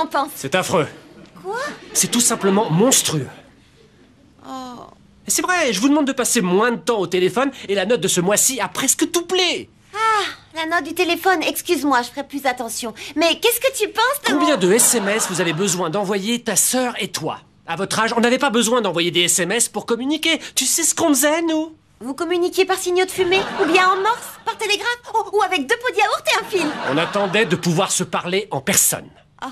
t'en penses? C'est affreux. Quoi? C'est tout simplement monstrueux. Oh. Et c'est vrai, je vous demande de passer moins de temps au téléphone et la note de ce mois-ci a presque doublé. Ah, la note du téléphone, excuse-moi, je ferai plus attention. Mais qu'est-ce que tu penses de Combien de SMS vous avez besoin d'envoyer ta sœur et toi? À votre âge, on n'avait pas besoin d'envoyer des SMS pour communiquer. Tu sais ce qu'on faisait, nous? Vous communiquiez par signaux de fumée? Ou bien en morse? Par télégraphe? Ou avec 2 pots de yaourt et un fil? On attendait de pouvoir se parler en personne. Oh.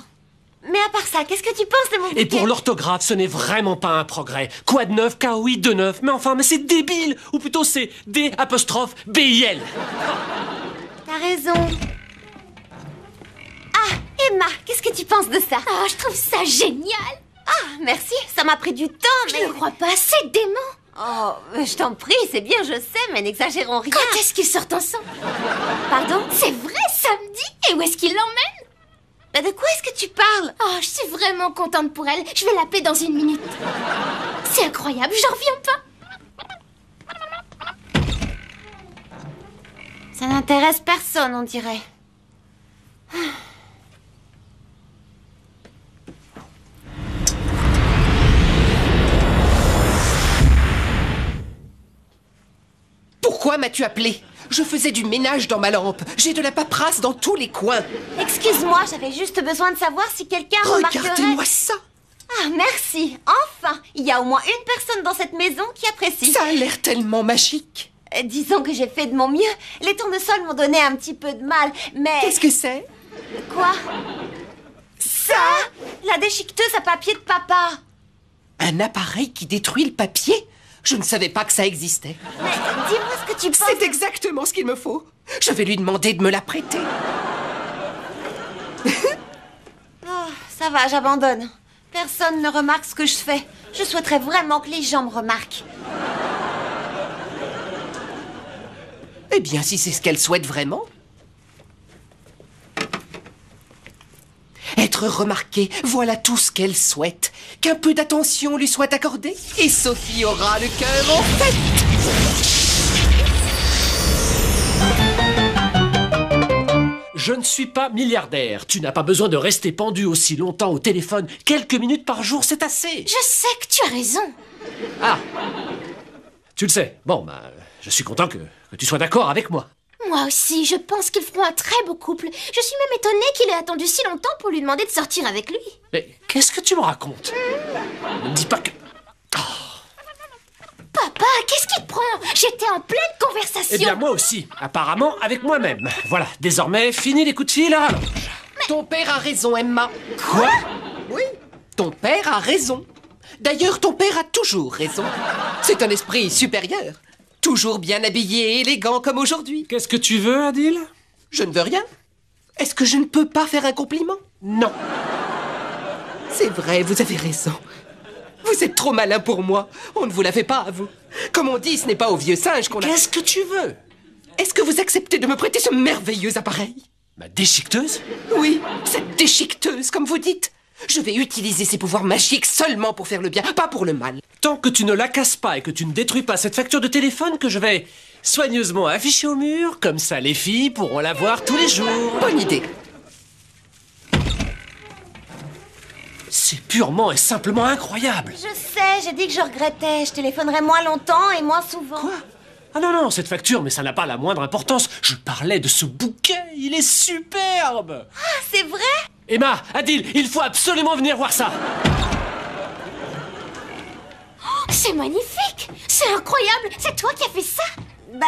Mais à part ça, qu'est-ce que tu penses de mon bouquet? Et pour l'orthographe, ce n'est vraiment pas un progrès. Quoi de neuf, KOI de neuf. Mais enfin, mais c'est débile. Ou plutôt c'est D''BIL. T'as raison. Ah, Emma, qu'est-ce que tu penses de ça? Ah, je trouve ça génial. Ah, merci, ça m'a pris du temps, mais... Je ne crois pas, c'est dément. Oh, je t'en prie, c'est bien, je sais, mais n'exagérons rien. Quand est-ce qu'ils sortent ensemble? Pardon? C'est vrai, samedi. Et où est-ce qu'ils l'emmènent? Mais de quoi est-ce que tu parles? Oh, je suis vraiment contente pour elle. Je vais l'appeler dans 1 minute. C'est incroyable, j'en reviens pas. Ça n'intéresse personne, on dirait. Pourquoi m'as-tu appelé? Je faisais du ménage dans ma lampe. J'ai de la paperasse dans tous les coins. Excuse-moi, j'avais juste besoin de savoir si quelqu'un remarquerait... Regardez-moi ça. Ah, merci. Enfin, il y a au moins une personne dans cette maison qui apprécie. Ça a l'air tellement magique. Disons que j'ai fait de mon mieux. Les tournesols m'ont donné un petit peu de mal, mais... Qu'est-ce que c'est? Quoi? Ça? La déchiqueteuse à papier de papa. Un appareil qui détruit le papier? Je ne savais pas que ça existait. Mais dis-moi ce que tu penses... C'est exactement ce qu'il me faut. Je vais lui demander de me la prêter. Oh, ça va, j'abandonne. Personne ne remarque ce que je fais. Je souhaiterais vraiment que les gens me remarquent. Eh bien, si c'est ce qu'elle souhaite vraiment. Être remarquée, voilà tout ce qu'elle souhaite. Qu'un peu d'attention lui soit accordée, et Sophie aura le cœur en fête. Je ne suis pas milliardaire. Tu n'as pas besoin de rester pendu aussi longtemps au téléphone. Quelques minutes par jour, c'est assez. Je sais que tu as raison. Ah, tu le sais. Bon, je suis content que tu sois d'accord avec moi. Moi aussi, je pense qu'ils feront un très beau couple. Je suis même étonnée qu'il ait attendu si longtemps pour lui demander de sortir avec lui. Mais qu'est-ce que tu me racontes? Ne me dis pas que... Papa, qu'est-ce qui te prend? J'étais en pleine conversation. Eh bien, moi aussi. Apparemment, avec moi-même. Voilà, désormais, fini les coups de fil à rallonge. Ton père a raison, Emma. Quoi? Oui, ton père a raison. D'ailleurs, ton père a toujours raison. C'est un esprit supérieur. Toujours bien habillé et élégant comme aujourd'hui. Qu'est-ce que tu veux, Adil? Je ne veux rien. Est-ce que je ne peux pas faire un compliment? Non. C'est vrai, vous avez raison. Vous êtes trop malin pour moi. On ne vous la fait pas à vous. Comme on dit, ce n'est pas au vieux singe qu'on a... Qu'est-ce que tu veux? Est-ce que vous acceptez de me prêter ce merveilleux appareil? Ma déchiqueteuse? Oui, cette déchiqueteuse, comme vous dites. Je vais utiliser ces pouvoirs magiques seulement pour faire le bien, pas pour le mal. Tant que tu ne la casses pas et que tu ne détruis pas cette facture de téléphone que je vais soigneusement afficher au mur, comme ça les filles pourront la voir tous les jours. Bonne idée. C'est purement et simplement incroyable. Je sais, j'ai dit que je regrettais. Je téléphonerais moins longtemps et moins souvent. Quoi? Ah non, cette facture, mais ça n'a pas la moindre importance. Je parlais de ce bouquet, il est superbe. Ah, c'est vrai? Emma, Adil, il faut absolument venir voir ça. Oh, c'est magnifique. C'est incroyable. C'est toi qui as fait ça? Bah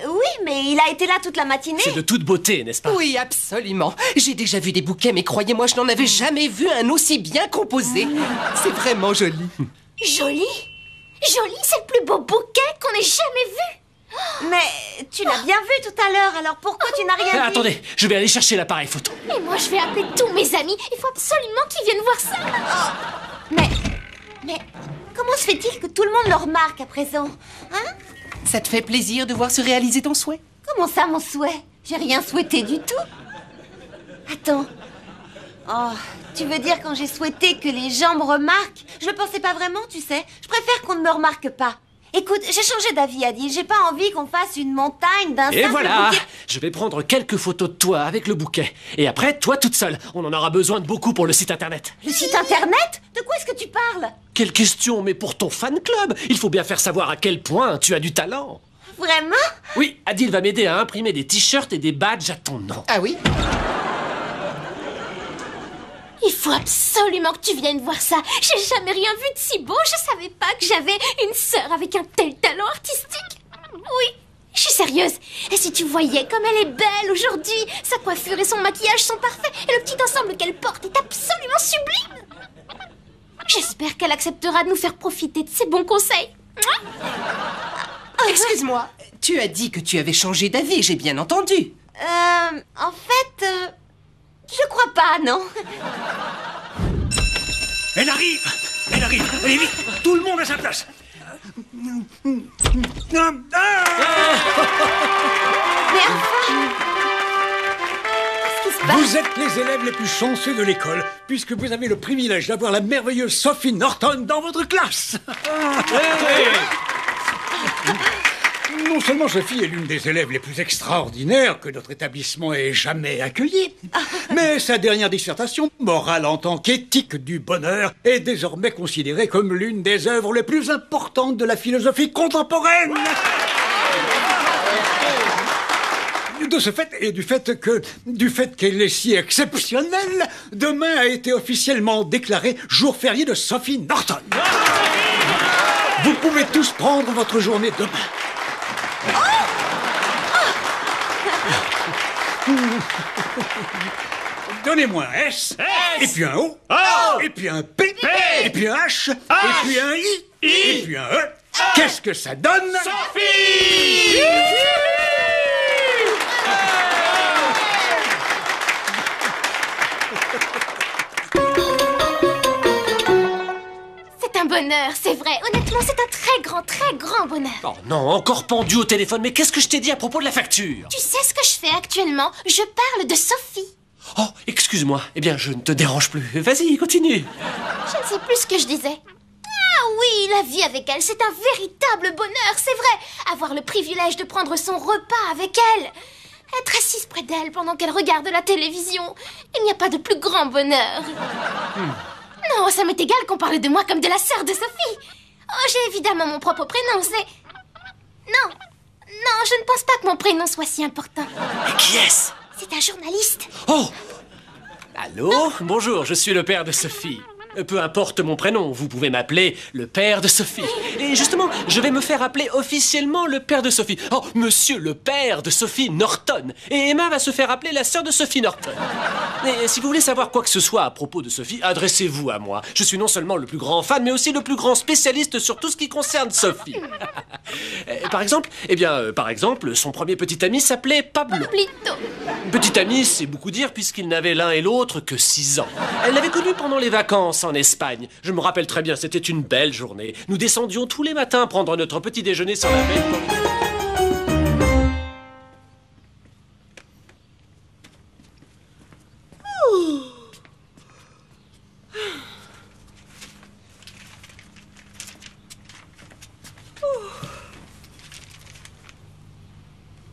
oui, mais il a été là toute la matinée. C'est de toute beauté, n'est-ce pas? Oui, absolument. J'ai déjà vu des bouquets, mais croyez-moi, je n'en avais jamais vu un aussi bien composé. C'est vraiment joli. Joli? Joli, c'est le plus beau bouquet qu'on ait jamais vu. Mais tu l'as bien vu tout à l'heure, alors pourquoi tu n'as rien dit? Attendez, je vais aller chercher l'appareil photo. Et moi, je vais appeler tous mes amis. Il faut absolument qu'ils viennent voir ça. Mais comment se fait-il que tout le monde le remarque à présent? Hein? Ça te fait plaisir de voir se réaliser ton souhait? Comment ça, mon souhait? J'ai rien souhaité du tout. Attends. Oh, tu veux dire quand j'ai souhaité que les gens me remarquent? Je le pensais pas vraiment, tu sais. Je préfère qu'on ne me remarque pas. Écoute, j'ai changé d'avis, Adil. J'ai pas envie qu'on fasse une montagne d'un Et simple voilà, bouquet. je vais prendre quelques photos de toi avec le bouquet. Et après, toi toute seule. On en aura besoin de beaucoup pour le site internet. Le site internet? De quoi est-ce que tu parles? Quelle question, mais pour ton fan club. Il faut bien faire savoir à quel point tu as du talent. Vraiment? Oui, Adil va m'aider à imprimer des t-shirts et des badges à ton nom. Ah oui? Il faut absolument que tu viennes voir ça. J'ai jamais rien vu de si beau. Je savais pas que j'avais une sœur avec un tel talent artistique. Oui, je suis sérieuse. Et si tu voyais comme elle est belle aujourd'hui, sa coiffure et son maquillage sont parfaits, et le petit ensemble qu'elle porte est absolument sublime. J'espère qu'elle acceptera de nous faire profiter de ses bons conseils. Excuse-moi, tu as dit que tu avais changé d'avis, j'ai bien entendu. En fait, je crois pas, non. Elle arrive! Elle arrive! Allez vite! Tout le monde à sa place! Mais enfin, qu'est-ce qui se passe? Vous êtes les élèves les plus chanceux de l'école, puisque vous avez le privilège d'avoir la merveilleuse Sophie Norton dans votre classe. Non seulement Sophie est l'une des élèves les plus extraordinaires que notre établissement ait jamais accueillie, mais sa dernière dissertation, Morale en tant qu'éthique du bonheur, est désormais considérée comme l'une des œuvres les plus importantes de la philosophie contemporaine. De ce fait, et du fait qu'elle est si exceptionnelle, demain a été officiellement déclaré jour férié de Sophie Norton. Vous pouvez tous prendre votre journée demain. Donnez-moi un S, et puis un O, et puis un P, et puis un H, et puis un I, et puis un E. Qu'est-ce que ça donne? Sophie! C'est un bonheur, c'est vrai. Honnêtement, c'est un très grand bonheur. Oh non, encore pendu au téléphone, mais qu'est-ce que je t'ai dit à propos de la facture? Tu sais ce que je fais actuellement? Je parle de Sophie. Oh, excuse-moi, eh bien je ne te dérange plus. Vas-y, continue. Je ne sais plus ce que je disais. Ah oui, la vie avec elle, c'est un véritable bonheur, c'est vrai. Avoir le privilège de prendre son repas avec elle. Être assise près d'elle pendant qu'elle regarde la télévision. Il n'y a pas de plus grand bonheur. Non, ça m'est égal qu'on parle de moi comme de la sœur de Sophie. Oh, j'ai évidemment mon propre prénom, c'est... Non, je ne pense pas que mon prénom soit si important. Mais qui est-ce? C'est un journaliste. Oh! Allô? Bonjour, je suis le père de Sophie. Peu importe mon prénom, vous pouvez m'appeler le père de Sophie. Et justement, je vais me faire appeler officiellement le père de Sophie. Oh, monsieur le père de Sophie Norton. Et Emma va se faire appeler la sœur de Sophie Norton. Et si vous voulez savoir quoi que ce soit à propos de Sophie, adressez-vous à moi. Je suis non seulement le plus grand fan, mais aussi le plus grand spécialiste sur tout ce qui concerne Sophie. Par exemple, son premier petit ami s'appelait Pablo. Plutôt. Petit ami, c'est beaucoup dire puisqu'ils n'avaient l'un et l'autre que 6 ans. Elle l'avait connu pendant les vacances en Espagne. Je me rappelle très bien, c'était une belle journée. Nous descendions tous les matins prendre notre petit déjeuner sur la belle colline.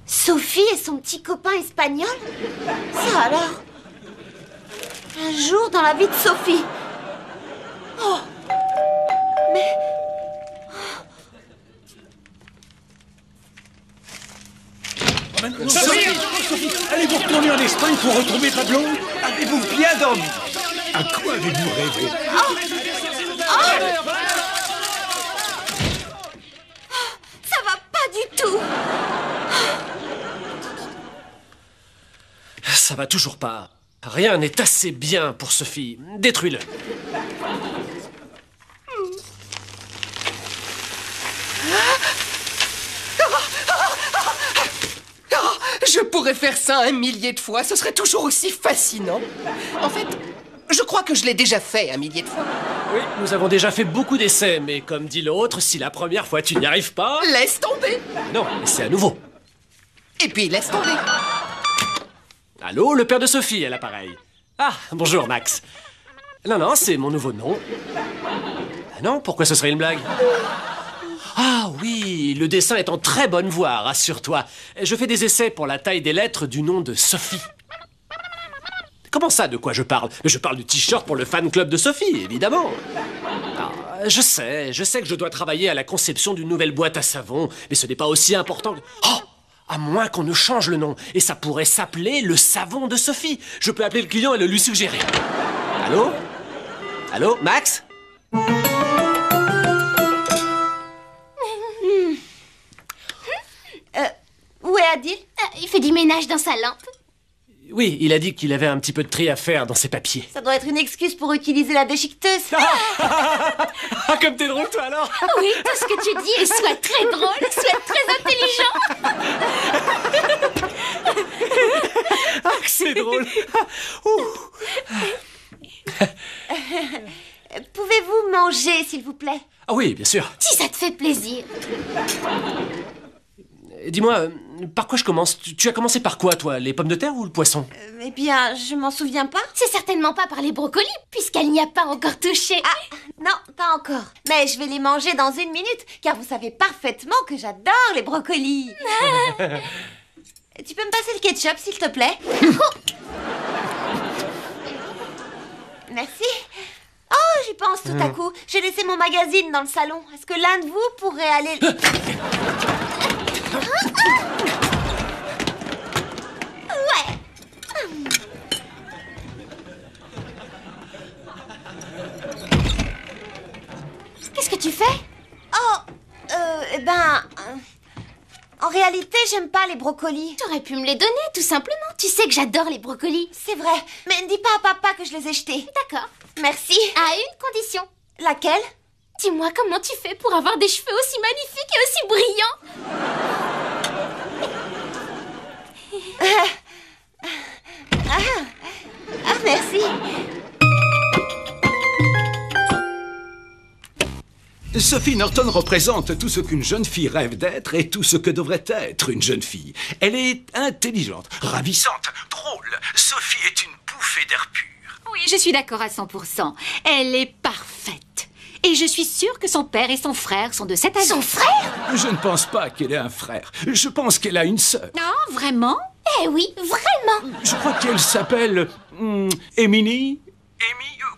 Sophie et son petit copain espagnol? Ça alors? Un jour dans la vie de Sophie. Oh! Mais... Sophie, allez-vous retourner en Espagne pour retrouver Pablo? Avez-vous bien dormi? À quoi avez-vous rêvé? Ça va pas du tout! Ça va toujours pas. Rien n'est assez bien pour Sophie. Détruis-le. Je pourrais faire ça 1 millier de fois, ce serait toujours aussi fascinant. En fait, je crois que je l'ai déjà fait 1 millier de fois. Oui, nous avons déjà fait beaucoup d'essais, mais comme dit l'autre, si la première fois tu n'y arrives pas... Laisse tomber. Non, c'est à nouveau. Et puis laisse tomber. Allô, le père de Sophie, à l'appareil. Ah, bonjour, Max. Non, c'est mon nouveau nom. Ah non, pourquoi ce serait une blague? Ah oui, le dessin est en très bonne voie, rassure-toi. Je fais des essais pour la taille des lettres du nom de Sophie. Comment ça, de quoi je parle? Je parle du t-shirt pour le fan club de Sophie, évidemment. Ah, je sais que je dois travailler à la conception d'une nouvelle boîte à savon, mais ce n'est pas aussi important que... Oh! À moins qu'on ne change le nom, et ça pourrait s'appeler le savon de Sophie. Je peux appeler le client et le lui suggérer. Allô? Allô, Max? Où est Adil? Il fait du ménage dans sa lampe. Oui, il a dit qu'il avait un petit peu de tri à faire dans ses papiers. Ça doit être une excuse pour utiliser la déchiqueteuse. Ah, comme t'es drôle, toi, alors! Oui, tout ce que tu dis est soit très drôle, soit très intelligent. Ah, que c'est drôle! Pouvez-vous manger, s'il vous plaît? Ah oui, bien sûr. Si ça te fait plaisir. Dis-moi, par quoi je commence? Tu as commencé par quoi, toi? Les pommes de terre ou le poisson? Eh bien, je m'en souviens pas. C'est certainement pas par les brocolis, puisqu'elle n'y a pas encore touché. Ah, non, pas encore. Mais je vais les manger dans 1 minute, car vous savez parfaitement que j'adore les brocolis. Tu peux me passer le ketchup, s'il te plaît? Merci. Oh, j'y pense tout à coup. J'ai laissé mon magazine dans le salon. Est-ce que l'un de vous pourrait aller... Ouais. Qu'est-ce que tu fais? Oh, en réalité, j'aime pas les brocolis. T'aurais pu me les donner, tout simplement. Tu sais que j'adore les brocolis. C'est vrai, mais ne dis pas à papa que je les ai jetés. D'accord. Merci. À une condition. Laquelle? Dis-moi comment tu fais pour avoir des cheveux aussi magnifiques et aussi brillants. Merci. Sophie Norton représente tout ce qu'une jeune fille rêve d'être et tout ce que devrait être une jeune fille. Elle est intelligente, ravissante, drôle. Sophie est une bouffée d'air pur. Oui, je suis d'accord à 100%. Elle est parfaite. Et je suis sûre que son père et son frère sont de cet avis. Son frère? Je ne pense pas qu'elle ait un frère. Je pense qu'elle a une sœur. Non, vraiment? Eh oui, vraiment. Je crois qu'elle s'appelle... Émilie?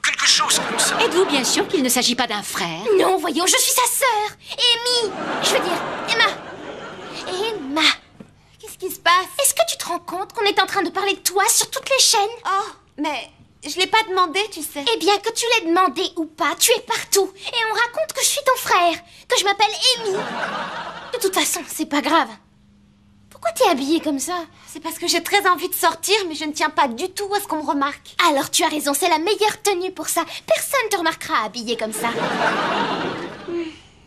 Quelque chose comme ça. Êtes-vous bien sûr qu'il ne s'agit pas d'un frère? Non, voyons, je suis sa sœur. Amy. Je veux dire, Emma. Emma. Qu'est-ce qui se passe? Est-ce que tu te rends compte qu'on est en train de parler de toi sur toutes les chaînes? Oh, mais je l'ai pas demandé, tu sais. Eh bien, que tu l'aies demandé ou pas, tu es partout. Et on raconte que je suis ton frère, que je m'appelle Amy. De toute façon, c'est pas grave. Pourquoi t'es habillée comme ça? C'est parce que j'ai très envie de sortir, mais je ne tiens pas du tout à ce qu'on me remarque. Alors tu as raison, c'est la meilleure tenue pour ça. Personne te remarquera habillée comme ça.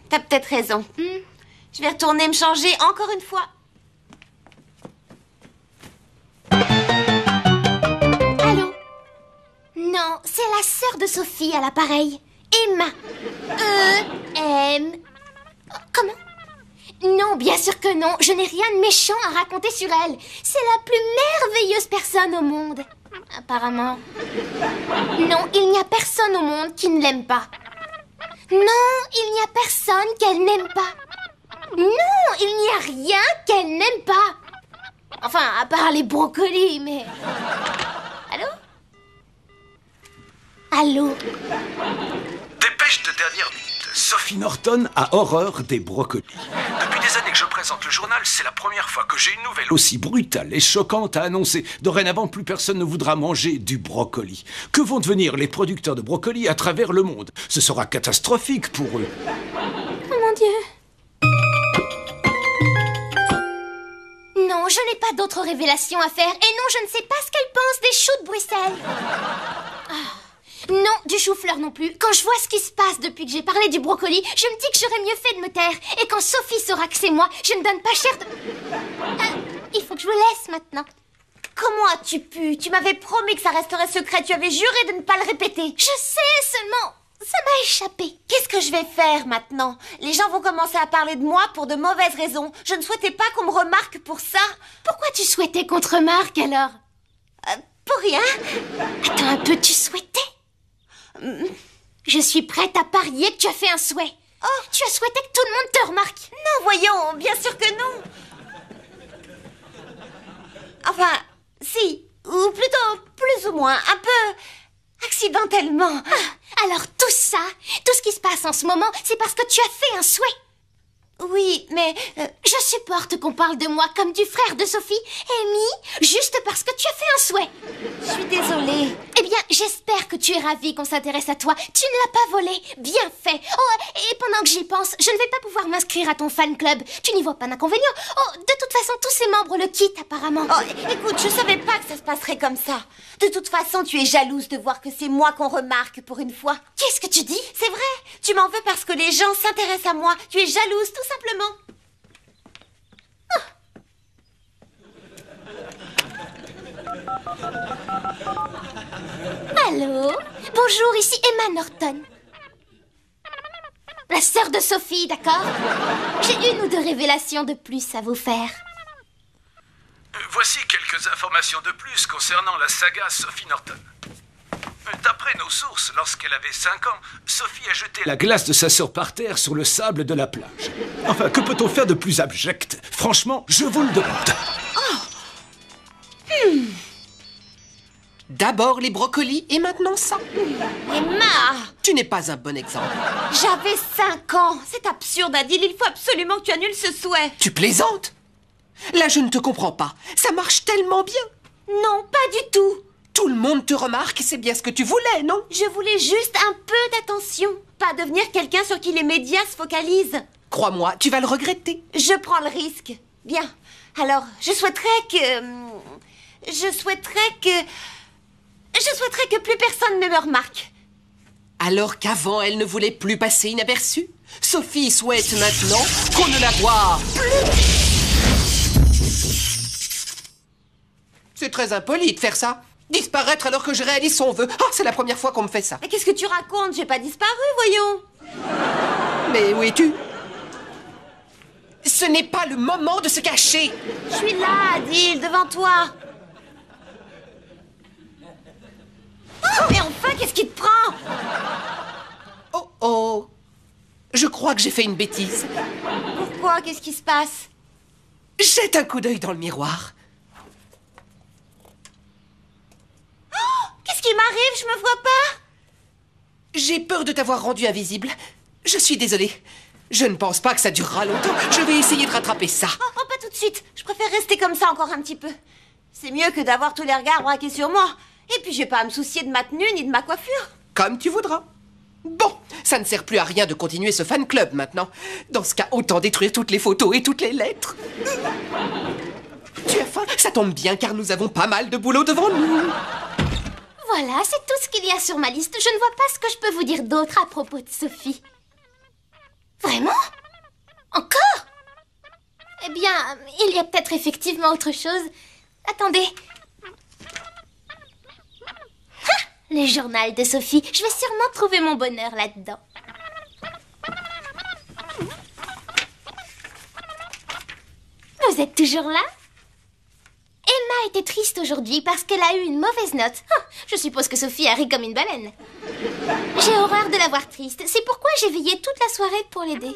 T'as peut-être raison. Je vais retourner me changer encore une fois. Allô? Non, c'est la sœur de Sophie à l'appareil. Emma. Comment? Non, bien sûr que non. Je n'ai rien de méchant à raconter sur elle. C'est la plus merveilleuse personne au monde. Apparemment. Non, il n'y a personne au monde qui ne l'aime pas. Non, il n'y a personne qu'elle n'aime pas. Non, il n'y a rien qu'elle n'aime pas. Enfin, à part les brocolis, mais... Allô? Allô? Dépêche de dernière minute. Sophie Norton a horreur des brocolis. Depuis des années que je présente le journal, c'est la première fois que j'ai une nouvelle aussi brutale et choquante à annoncer. Dorénavant, plus personne ne voudra manger du brocoli. Que vont devenir les producteurs de brocolis à travers le monde? Ce sera catastrophique pour eux. Oh mon Dieu. Non, je n'ai pas d'autres révélations à faire. Et non, je ne sais pas ce qu'elle pense des choux de Bruxelles. Non, du chou-fleur non plus. Quand je vois ce qui se passe depuis que j'ai parlé du brocoli, je me dis que j'aurais mieux fait de me taire. Et quand Sophie saura que c'est moi, je ne donne pas cher de... il faut que je me laisse maintenant. Comment as-tu pu? Tu m'avais promis que ça resterait secret. Tu avais juré de ne pas le répéter. Je sais seulement... ça m'a échappé. Qu'est-ce que je vais faire maintenant? Les gens vont commencer à parler de moi pour de mauvaises raisons. Je ne souhaitais pas qu'on me remarque pour ça. Pourquoi tu souhaitais qu'on te remarque alors? Pour rien. Attends un peu, tu souhaitais? Je suis prête à parier que tu as fait un souhait. Tu as souhaité que tout le monde te remarque. Non, voyons, bien sûr que non. Enfin, si, ou plutôt plus ou moins, un peu accidentellement. Alors tout ça, tout ce qui se passe en ce moment, c'est parce que tu as fait un souhait. Oui, mais... Je supporte qu'on parle de moi comme du frère de Sophie, Amy, juste parce que tu as fait un souhait. je suis désolée. Eh bien, j'espère que tu es ravie qu'on s'intéresse à toi. Tu ne l'as pas volé. Bien fait. Oh, et pendant que j'y pense, je ne vais pas pouvoir m'inscrire à ton fan club. Tu n'y vois pas d'inconvénient. Oh, de toute façon, tous ses membres le quittent apparemment. Oh, écoute, je savais pas que ça se passerait comme ça. De toute façon, tu es jalouse de voir que c'est moi qu'on remarque pour une fois. Qu'est-ce que tu dis? C'est vrai, tu m'en veux parce que les gens s'intéressent à moi. Tu es jalouse, tout simplement. Allô? Bonjour, ici Emma Norton. La sœur de Sophie, d'accord? J'ai une ou deux révélations de plus à vous faire. Voici quelques informations de plus concernant la saga Sophie Norton. D'après nos sources, lorsqu'elle avait 5 ans, Sophie a jeté la glace de sa sœur par terre sur le sable de la plage. Enfin, que peut-on faire de plus abject? Franchement, je vous le demande. D'abord les brocolis et maintenant ça. Emma, Tu n'es pas un bon exemple. j'avais 5 ans. C'est absurde, Adil. Il faut absolument que tu annules ce souhait. Tu plaisantes? Là, je ne te comprends pas. Ça marche tellement bien. Non, pas du tout. Tout le monde te remarque, c'est bien ce que tu voulais, non? Je voulais juste un peu d'attention. Pas devenir quelqu'un sur qui les médias se focalisent. Crois-moi, tu vas le regretter. Je prends le risque. Bien. Alors, je souhaiterais que plus personne ne me remarque. Alors qu'avant, elle ne voulait plus passer inaperçue, Sophie souhaite maintenant qu'on ne la voie plus. C'est très impoli de faire ça. Disparaître alors que je réalise son vœu. Ah, c'est la première fois qu'on me fait ça. Mais qu'est-ce que tu racontes? J'ai pas disparu, voyons. Mais où es-tu? Ce n'est pas le moment de se cacher. Je suis là, Adil, devant toi. Oh, mais enfin, qu'est-ce qui te prend? Oh oh. Je crois que j'ai fait une bêtise. Pourquoi? Qu'est-ce qui se passe? Jette un coup d'œil dans le miroir. Qu'est-ce qui m'arrive? Je me vois pas. J'ai peur de t'avoir rendu invisible. Je suis désolée. Je ne pense pas que ça durera longtemps. Je vais essayer de rattraper ça. Oh, pas tout de suite. Je préfère rester comme ça encore un petit peu. C'est mieux que d'avoir tous les regards braqués sur moi. Et puis, j'ai pas à me soucier de ma tenue ni de ma coiffure. Comme tu voudras. Bon, ça ne sert plus à rien de continuer ce fan club maintenant. Dans ce cas, autant détruire toutes les photos et toutes les lettres. Tu as faim? Ça tombe bien car nous avons pas mal de boulot devant nous. Voilà, c'est tout ce qu'il y a sur ma liste. Je ne vois pas ce que je peux vous dire d'autre à propos de Sophie. Vraiment? Encore? Eh bien, il y a peut-être effectivement autre chose. Attendez. Ah, le journal de Sophie. Je vais sûrement trouver mon bonheur là-dedans. Vous êtes toujours là? Emma était triste aujourd'hui parce qu'elle a eu une mauvaise note. Ah, je suppose que Sophie a ri comme une baleine. J'ai horreur de la voir triste. C'est pourquoi j'ai veillé toute la soirée pour l'aider.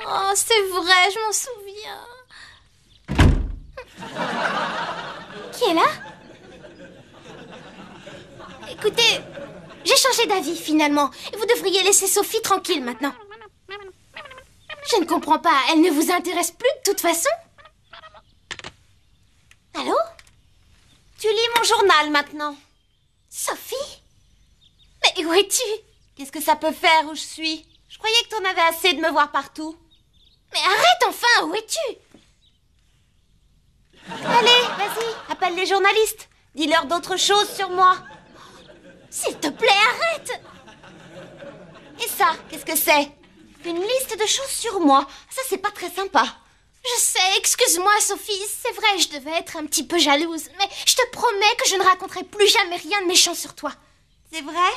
Oh, c'est vrai, je m'en souviens. Qui est là? Écoutez, j'ai changé d'avis finalement. Vous devriez laisser Sophie tranquille maintenant. Je ne comprends pas, elle ne vous intéresse plus de toute façon? Allô? Tu lis mon journal maintenant. Sophie? Mais où es-tu? Qu'est-ce que ça peut faire où je suis? Je croyais que t'en avais assez de me voir partout. Mais arrête enfin, où es-tu? Allez, vas-y, appelle les journalistes. Dis-leur d'autres choses sur moi. S'il te plaît, arrête! Et ça, qu'est-ce que c'est? Une liste de choses sur moi. Ça, c'est pas très sympa. Je sais, excuse-moi Sophie, c'est vrai, je devais être un petit peu jalouse, mais je te promets que je ne raconterai plus jamais rien de méchant sur toi. C'est vrai?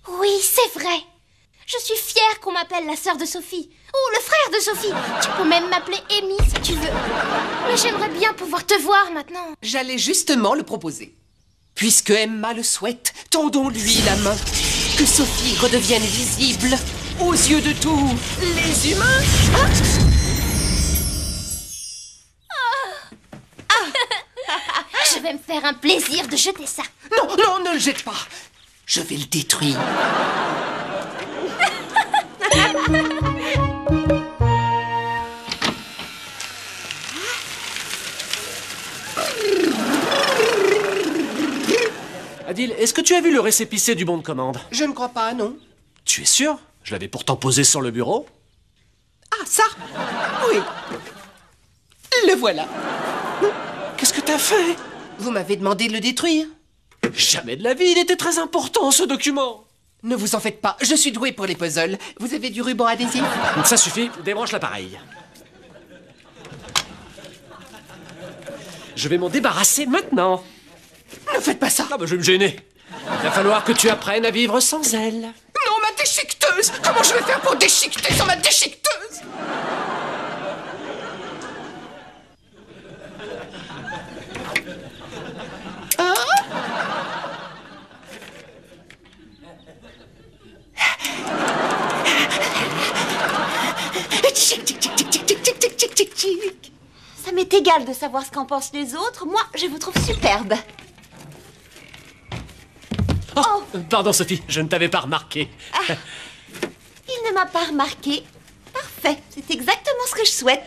Oui, c'est vrai. Je suis fière qu'on m'appelle la sœur de Sophie, ou le frère de Sophie. Tu peux même m'appeler Amy si tu veux. Mais j'aimerais bien pouvoir te voir maintenant. J'allais justement le proposer. Puisque Emma le souhaite, tendons-lui la main. Que Sophie redevienne visible aux yeux de tous les humains. Je vais me faire un plaisir de jeter ça. Non, non, ne le jette pas. Je vais le détruire. Adil, est-ce que tu as vu le récépissé du bon de commande? Je ne crois pas, non. Tu es sûr? Je l'avais pourtant posé sur le bureau. Ah, ça? Oui. Le voilà. Qu'est-ce que t'as fait? Vous m'avez demandé de le détruire. Jamais de la vie, il était très important ce document. Ne vous en faites pas, je suis doué pour les puzzles. Vous avez du ruban adhésif? Ça suffit, débranche l'appareil. Je vais m'en débarrasser maintenant. Ne faites pas ça. Ah bah je vais me gêner. Il va falloir que tu apprennes à vivre sans elle. Non, ma déchiqueteuse. Comment je vais faire pour déchiqueter sans ma déchiqueteuse? Ça m'est égal de savoir ce qu'en pensent les autres. Moi, je vous trouve superbe. Oh, pardon Sophie, je ne t'avais pas remarqué. Il ne m'a pas remarqué. Parfait, c'est exactement ce que je souhaite.